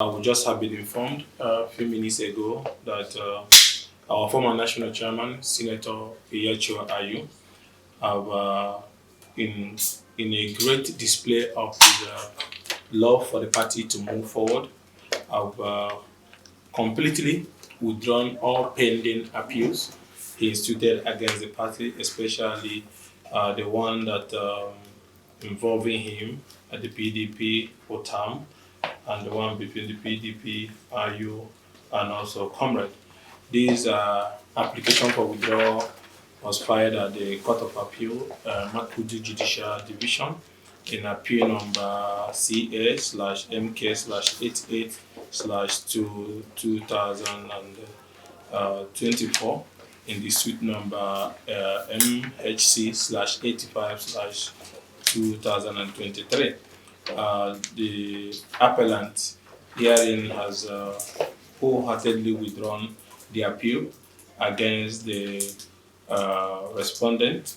We just have been informed a few minutes ago that our former national chairman, Senator Iyacho Ayu, have in a great display of his love for the party to move forward, have completely withdrawn all pending appeals he instituted against the party, especially the one that involving him at the PDP for term and the one between the PDP, RU, and also Comrade. This application for withdrawal was filed at the Court of Appeal, Makudu Judicial Division, in appeal number CA/MK/88/2024 in the suite number MHC/85/2023. The appellant herein has wholeheartedly withdrawn the appeal against the respondent,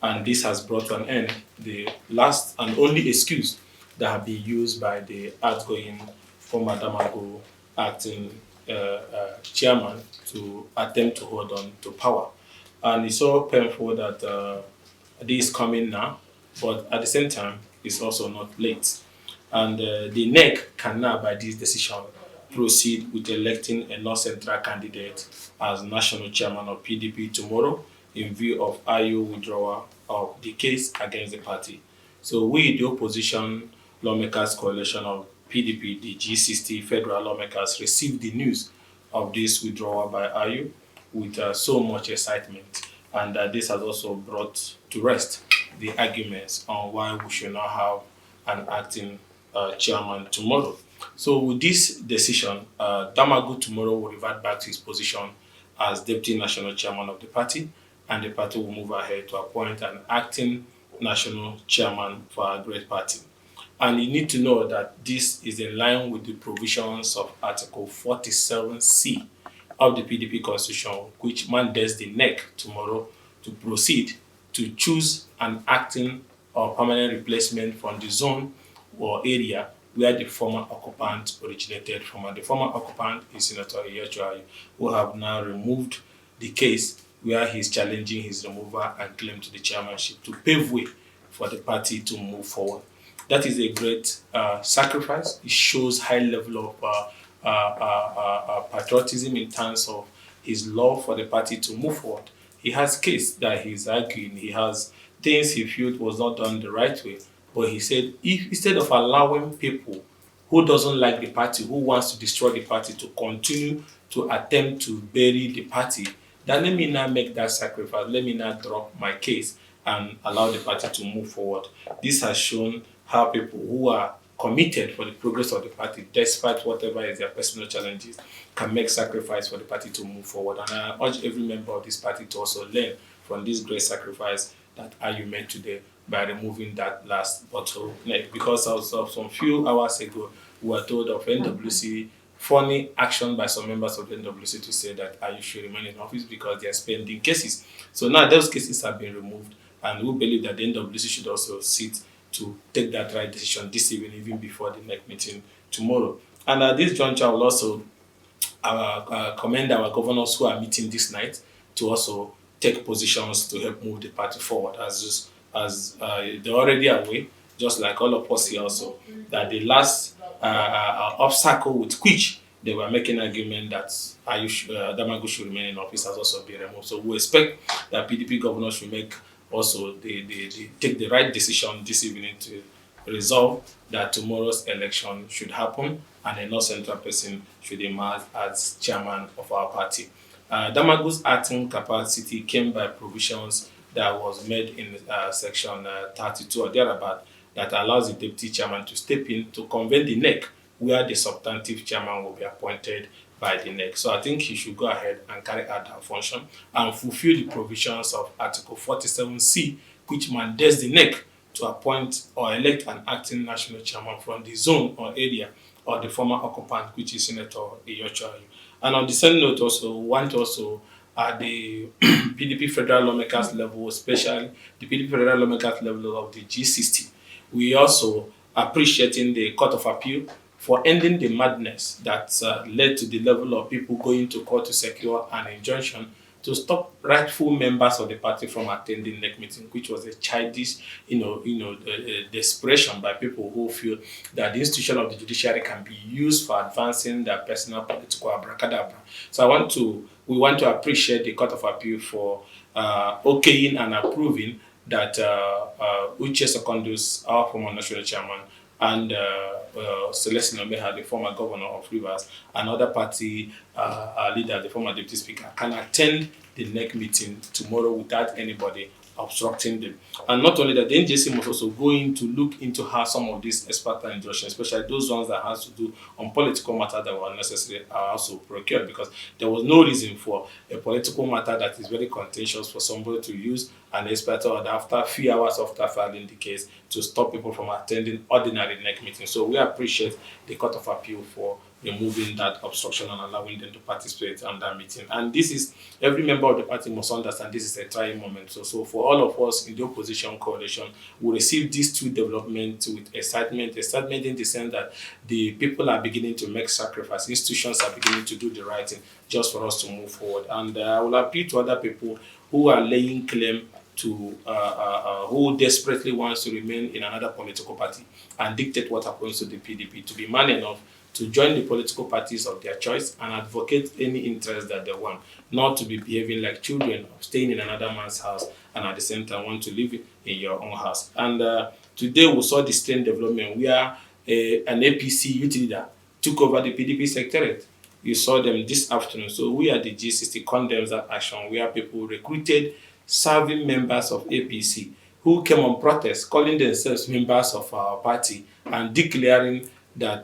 and this has brought to an end the last and only excuse that have been used by the outgoing former Damagu acting chairman to attempt to hold on to power. And it's so painful that this is coming now, but at the same time, it's also not late. And the NEC can now, by this decision, proceed with electing a North Central candidate as national chairman of PDP tomorrow in view of IU withdrawal of the case against the party. So we, the opposition lawmakers coalition of PDP, the G60 federal lawmakers, received the news of this withdrawal by IU with so much excitement, and this has also brought to rest the arguments on why we should not have an acting chairman tomorrow. So with this decision, Damagu tomorrow will revert back to his position as deputy national chairman of the party, and the party will move ahead to appoint an acting national chairman for our great party. And you need to know that this is in line with the provisions of Article 47C of the PDP Constitution, which mandates the NEC tomorrow to proceed to choose an acting or permanent replacement from the zone or area where the former occupant originated from. And the former occupant is Senator Iyacho Ayu, who have now removed the case where he is challenging his removal and claim to the chairmanship to pave way for the party to move forward. That is a great sacrifice. It shows high level of patriotism in terms of his love for the party to move forward. He has case that he's arguing. He has things he felt was not done the right way. But he said, if instead of allowing people who doesn't like the party, who wants to destroy the party, to continue to attempt to bury the party, then let me now make that sacrifice. Let me now drop my case and allow the party to move forward. This has shown how people who are committed for the progress of the party, despite whatever is their personal challenges, can make sacrifice for the party to move forward. And I urge every member of this party to also learn from this great sacrifice that Ayu made today by removing that last bottleneck. Because as of some few hours ago, we were told of NWC, funny action by some members of the NWC to say that Ayu should remain in office because they are spending cases. So now those cases have been removed, and we believe that the NWC should also sit to take that right decision this evening, even before the next meeting tomorrow. And at this juncture, I will also commend our governors who are meeting this night to also take positions to help move the party forward, as they're already aware, just like all of us here also, that the last obstacle with which they were making argument that Damagu should remain in office has also been removed. So we expect that PDP governors should make also they take the right decision this evening to resolve that tomorrow's election should happen and a North Central person should emerge as chairman of our party. Damagu's acting capacity came by provisions that was made in section 32 or thereabout that allows the deputy chairman to step in to convene the NEC, where the substantive chairman will be appointed by the NEC. So I think he should go ahead and carry out that function and fulfill the provisions of Article 47C, which mandates the NEC to appoint or elect an acting national chairman from the zone or area or the former occupant, which is Senator Iyacho Ayu. And on the same note, also, we want also at the PDP federal lawmakers level, especially the PDP federal lawmakers level of the G60, we also appreciating the Court of Appeal for ending the madness that led to the level of people going to court to secure an injunction to stop rightful members of the party from attending NEC meeting, which was a childish, desperation by people who feel that the institution of the judiciary can be used for advancing their personal political abracadabra. So we want to appreciate the Court of Appeal for okaying and approving that Uche Secondus, our former national chairman, and Celestine Omeha, the former governor of Rivers, and other party leader, the former deputy speaker, can attend the NEC meeting tomorrow without anybody obstructing them. And not only that, the NJC must also go in to look into how some of these expert injunctions, especially those ones that has to do on political matters that were necessary, are also procured, because there was no reason for a political matter that is very contentious for somebody to use an expert order after a few hours after filing the case to stop people from attending ordinary NEC meetings. So we appreciate the Court of Appeal for removing that obstruction and allowing them to participate on that meeting. And this is, every member of the party must understand this is a trying moment. So for all of us in the opposition coalition, we receive these two developments with excitement in the sense that the people are beginning to make sacrifices, institutions are beginning to do the right thing just for us to move forward. And I will appeal to other people who are laying claim to who desperately wants to remain in another political party and dictate what happens to the PDP, to be man enough to join the political parties of their choice and advocate any interest that they want, not to be behaving like children, staying in another man's house and at the same time want to live in your own house. And today we saw the strange development where an APC youth leader took over the PDP secretariat. You saw them this afternoon. So we at the G60 condemns that action where people recruited serving members of APC who came on protest, calling themselves members of our party and declaring that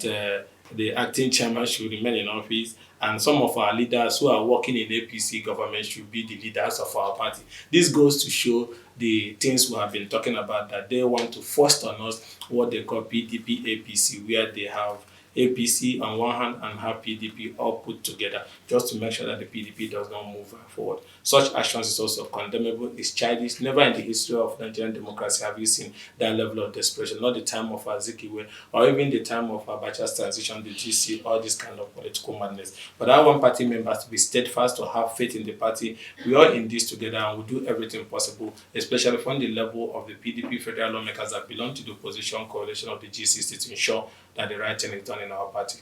the acting chairman should remain in office, and some of our leaders who are working in APC government should be the leaders of our party. This goes to show the things we have been talking about, that they want to force on us what they call PDP APC, where they have APC on one hand and have PDP all put together just to make sure that the PDP does not move forward. Such actions is also condemnable, it's childish. Never in the history of Nigerian democracy have you seen that level of desperation, not the time of Azikiwe or even the time of Abacha's transition, the GC, all this kind of political madness. But I want party members to be steadfast, to have faith in the party. We are in this together and we do everything possible, especially from the level of the PDP federal lawmakers that belong to the opposition coalition of the G60, to ensure that the right thing is done in our party.